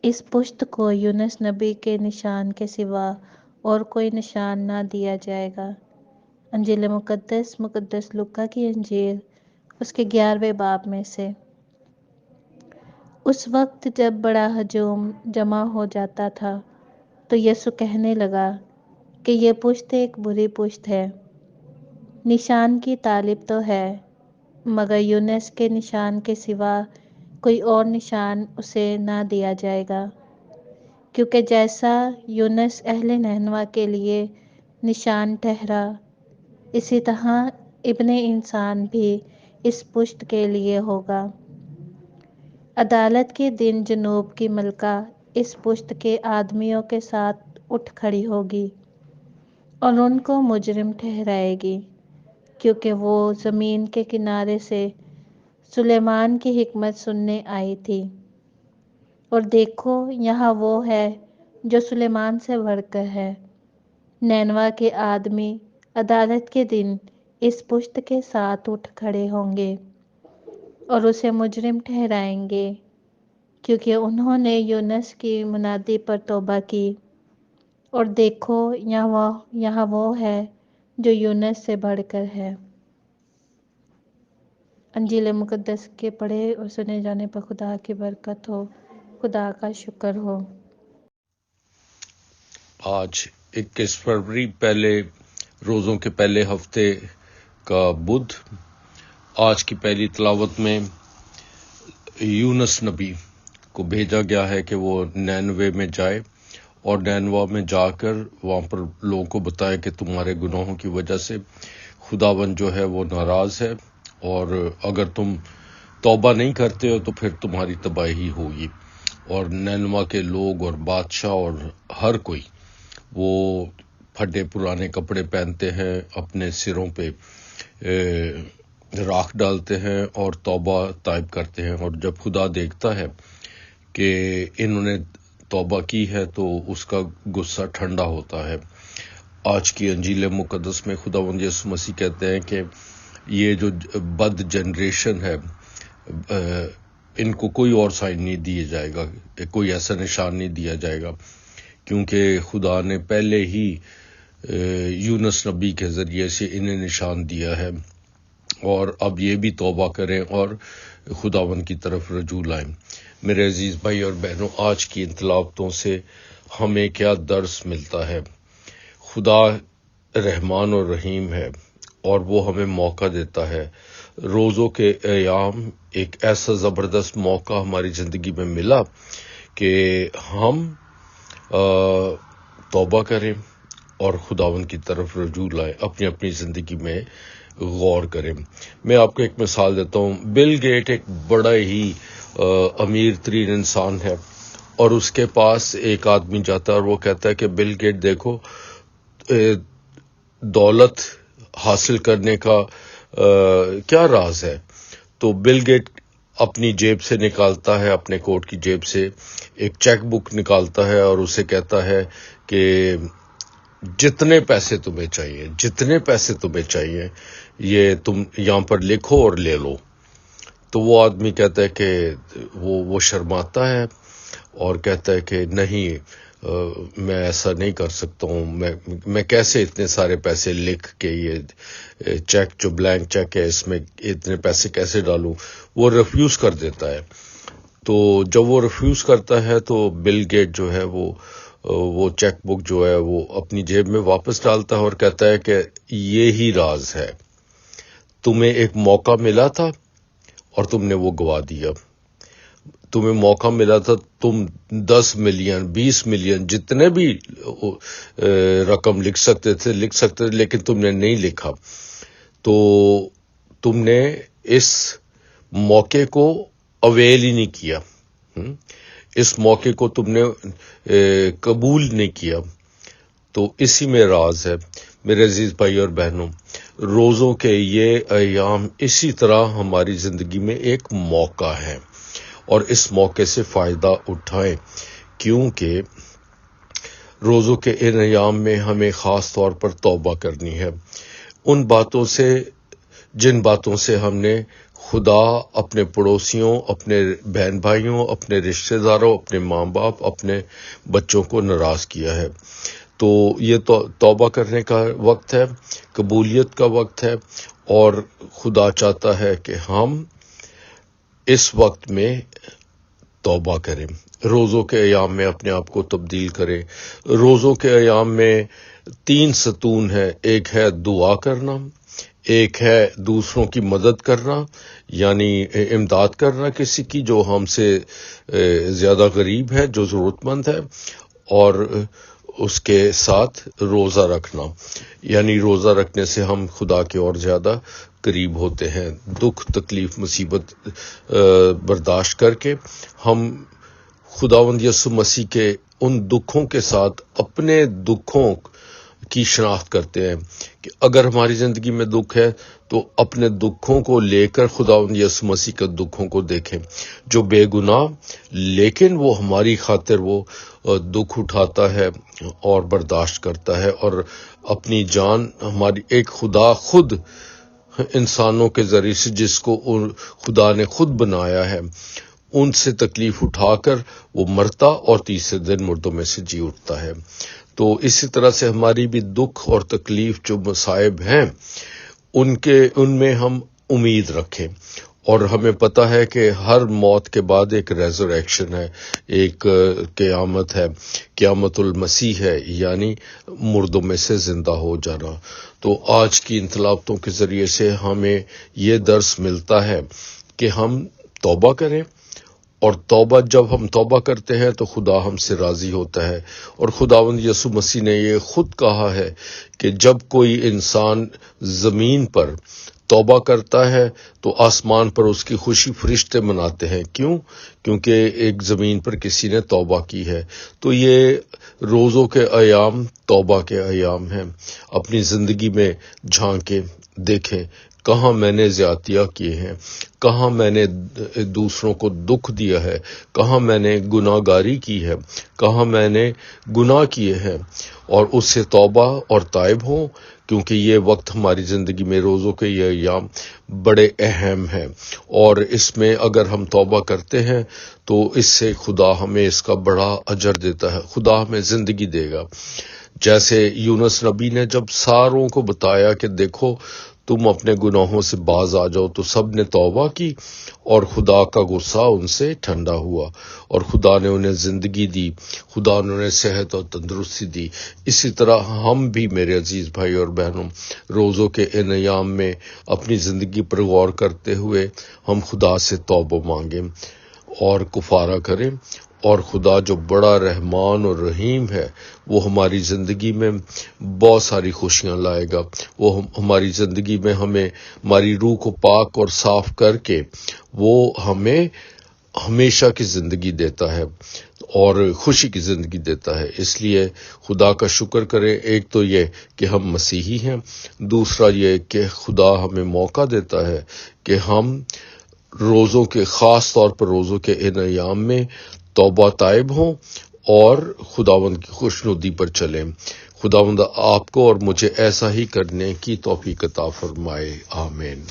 اس پشت کو یونس نبی کے نشان کے سوا اور کوئی نشان نہ دیا جائے گا۔ انجیل مقدس لوکا کی انجیل اس کے 11ویں باب میں سے۔ اس وقت جب بڑا ہجوم جمع ہو جاتا تھا تو یسوع کہنے لگا کہ یہ پشت ایک بری پشت ہے، نشان کی طالب تو ہے، مگر یونس کے نشان کے سوا کوئی اور نشان اسے نہ دیا جائے گا، کیونکہ جیسا یونس اہل نینوا کے لیے نشان ٹھہرا، اسی طرح ابن انسان بھی اس پشت کے لیے ہوگا۔ عدالت کے دن جنوب کی ملکہ اس پشت کے آدمیوں کے ساتھ اٹھ کھڑی ہوگی اور ان کو مجرم ٹھہرائے گی، کیونکہ وہ زمین کے کنارے سے سلیمان کی حکمت سننے آئی تھی، اور دیکھو یہاں وہ ہے جو سلیمان سے بڑھ کر ہے۔ نینوا کے آدمی عدالت کے دن اس پشت کے ساتھ اٹھ کھڑے ہوں گے اور اسے مجرم ٹھہرائیں گے، کیونکہ انہوں نے یونس کی منادی پر توبہ کی، اور دیکھو یہاں وہ ہے جو یونس سے بڑھ کر ہے۔ انجیل مقدس کے پڑھے اور سنے جانے پر خدا کی برکت ہو، خدا کا شکر ہو۔ آج 21 فروری پہلے روزوں کے پہلے ہفتے کا بدھ۔ آج کی پہلی تلاوت میں یونس نبی کو بھیجا گیا ہے کہ وہ نینوے میں جائے اور نینوا میں جا کر وہاں پر لوگوں کو بتائے کہ تمہارے گناہوں کی وجہ سے خداوند جو ہے وہ ناراض ہے، اور اگر تم توبہ نہیں کرتے ہو تو پھر تمہاری تباہی ہوگی۔ اور نینوا کے لوگ اور بادشاہ اور ہر کوئی وہ پھٹے پرانے کپڑے پہنتے ہیں، اپنے سروں پہ راکھ ڈالتے ہیں اور توبہ طائب کرتے ہیں، اور جب خدا دیکھتا ہے کہ انہوں نے توبہ کی ہے تو اس کا غصہ ٹھنڈا ہوتا ہے۔ آج کی انجیل مقدس میں خداوند یسوع مسیح کہتے ہیں کہ یہ جو بد جنریشن ہے ان کو کوئی اور سائن نہیں دیا جائے گا، کوئی ایسا نشان نہیں دیا جائے گا، کیونکہ خدا نے پہلے ہی یونس نبی کے ذریعے سے انہیں نشان دیا ہے، اور اب یہ بھی توبہ کریں اور خداوند کی طرف رجوع لائیں۔ میرے عزیز بھائی اور بہنوں، آج کی ان تلاوتوں سے ہمیں کیا درس ملتا ہے؟ خدا رحمان اور رحیم ہے، اور وہ ہمیں موقع دیتا ہے۔ روزوں کے ایام ایک ایسا زبردست موقع ہماری زندگی میں ملا کہ ہم توبہ کریں اور خداوند کی طرف رجوع لائیں، اپنی اپنی زندگی میں غور کریں۔ میں آپ کو ایک مثال دیتا ہوں۔ بل گیٹ ایک بڑا ہی امیر ترین انسان ہے، اور اس کے پاس ایک آدمی جاتا ہے اور وہ کہتا ہے کہ بل گیٹ دیکھو، دولت حاصل کرنے کا کیا راز ہے؟ تو بل گیٹ اپنی جیب سے نکالتا ہے، اپنے کوٹ کی جیب سے ایک چیک بک نکالتا ہے اور اسے کہتا ہے کہ جتنے پیسے تمہیں چاہیے یہ تم یہاں پر لکھو اور لے لو۔ تو وہ آدمی کہتا ہے کہ وہ شرماتا ہے اور کہتا ہے کہ نہیں، میں ایسا نہیں کر سکتا ہوں، میں کیسے اتنے سارے پیسے لکھ کے یہ چیک جو بلینک چیک ہے اس میں اتنے پیسے کیسے ڈالوں؟ وہ ریفیوز کر دیتا ہے۔ تو جب وہ ریفیوز کرتا ہے تو بل گیٹ جو ہے وہ چیک بک جو ہے وہ اپنی جیب میں واپس ڈالتا ہے اور کہتا ہے کہ یہی راز ہے، تمہیں ایک موقع ملا تھا اور تم نے وہ گوا دیا۔ تمہیں موقع ملا تھا، تم 10 ملین 20 ملین جتنے بھی رقم لکھ سکتے تھے، لیکن تم نے نہیں لکھا۔ تو تم نے اس موقع کو اویل ہی نہیں کیا، اس موقع کو تم نے قبول نہیں کیا۔ تو اسی میں راز ہے۔ میرے عزیز بھائی اور بہنوں، روزوں کے یہ ایام اسی طرح ہماری زندگی میں ایک موقع ہے، اور اس موقع سے فائدہ اٹھائیں، کیونکہ روزوں کے ان ایام میں ہمیں خاص طور پر توبہ کرنی ہے، ان باتوں سے جن باتوں سے ہم نے خدا اپنے پڑوسیوں، اپنے بہن بھائیوں، اپنے رشتہ داروں، اپنے ماں باپ، اپنے بچوں کو ناراض کیا ہے۔ تو یہ توبہ کرنے کا وقت ہے، قبولیت کا وقت ہے، اور خدا چاہتا ہے کہ ہم اس وقت میں توبہ کریں، روزوں کے ایام میں اپنے آپ کو تبدیل کریں۔ روزوں کے ایام میں 3 ستون ہے، ایک ہے دعا کرنا، ایک ہے دوسروں کی مدد کرنا، یعنی امداد کرنا کسی کی جو ہم سے زیادہ غریب ہے، جو ضرورت مند ہے، اور اس کے ساتھ روزہ رکھنا، یعنی روزہ رکھنے سے ہم خدا کے اور زیادہ قریب ہوتے ہیں۔ دکھ تکلیف مصیبت برداشت کر کے ہم خداوند یسوع مسیح کے ان دکھوں کے ساتھ اپنے دکھوں کی شناخت کرتے ہیں کہ اگر ہماری زندگی میں دکھ ہے تو اپنے دکھوں کو لے کر خداوند یسوع مسیح کے دکھوں کو دیکھیں، جو بے گناہ لیکن وہ ہماری خاطر وہ دکھ اٹھاتا ہے اور برداشت کرتا ہے، اور اپنی جان ہماری ایک خدا خود انسانوں کے ذریعے سے جس کو خدا نے خود بنایا ہے ان سے تکلیف اٹھا کر وہ مرتا اور تیسرے دن مردوں میں سے جی اٹھتا ہے۔ تو اسی طرح سے ہماری بھی دکھ اور تکلیف جو مصائب ہیں ان میں ہم امید رکھیں، اور ہمیں پتہ ہے کہ ہر موت کے بعد ایک ریزریکشن ہے، ایک قیامت ہے، قیامت المسیح ہے، یعنی مردوں میں سے زندہ ہو جانا۔ تو آج کی ان تلاوتوں کے ذریعے سے ہمیں یہ درس ملتا ہے کہ ہم توبہ کریں، اور جب ہم توبہ کرتے ہیں تو خدا ہم سے راضی ہوتا ہے، اور خداوند یسوع مسیح نے یہ خود کہا ہے کہ جب کوئی انسان زمین پر توبہ کرتا ہے تو آسمان پر اس کی خوشی فرشتے مناتے ہیں۔ کیونکہ ایک زمین پر کسی نے توبہ کی ہے۔ تو یہ روزوں کے ایام توبہ کے ایام ہیں۔ اپنی زندگی میں جھانکیں، دیکھیں کہاں میں نے زیادتیاں کی ہیں، کہاں میں نے دوسروں کو دکھ دیا ہے، کہاں میں نے گناہ گاری کی ہے، کہاں میں نے گناہ کیے ہیں، اور اس سے توبہ اور تائب ہوں، کیونکہ یہ وقت ہماری زندگی میں روزوں کے یہ ایام بڑے اہم ہیں، اور اس میں اگر ہم توبہ کرتے ہیں تو اس سے خدا ہمیں اس کا بڑا اجر دیتا ہے، خدا ہمیں زندگی دے گا۔ جیسے یونس نبی نے جب ساروں کو بتایا کہ دیکھو تم اپنے گناہوں سے باز آ جاؤ، تو سب نے توبہ کی اور خدا کا غصہ ان سے ٹھنڈا ہوا، اور خدا نے انہیں زندگی دی، خدا نے انہیں صحت اور تندرستی دی۔ اسی طرح ہم بھی میرے عزیز بھائی اور بہنوں روزوں کے ان ایام میں اپنی زندگی پر غور کرتے ہوئے ہم خدا سے توبہ مانگیں اور کفارہ کریں، اور خدا جو بڑا رحمان اور رحیم ہے وہ ہماری زندگی میں بہت ساری خوشیاں لائے گا۔ وہ ہماری زندگی میں ہمیں ہماری روح کو پاک اور صاف کر کے وہ ہمیں ہمیشہ کی زندگی دیتا ہے اور خوشی کی زندگی دیتا ہے۔ اس لیے خدا کا شکر کریں، ایک تو یہ کہ ہم مسیحی ہیں، دوسرا یہ کہ خدا ہمیں موقع دیتا ہے کہ ہم روزوں کے خاص طور پر روزوں کے ان ایام میں توبہ طائب ہوں اور خداوند کی خوشنودی پر چلیں۔ خداوند آپ کو اور مجھے ایسا ہی کرنے کی توفیق عطا فرمائے، آمین۔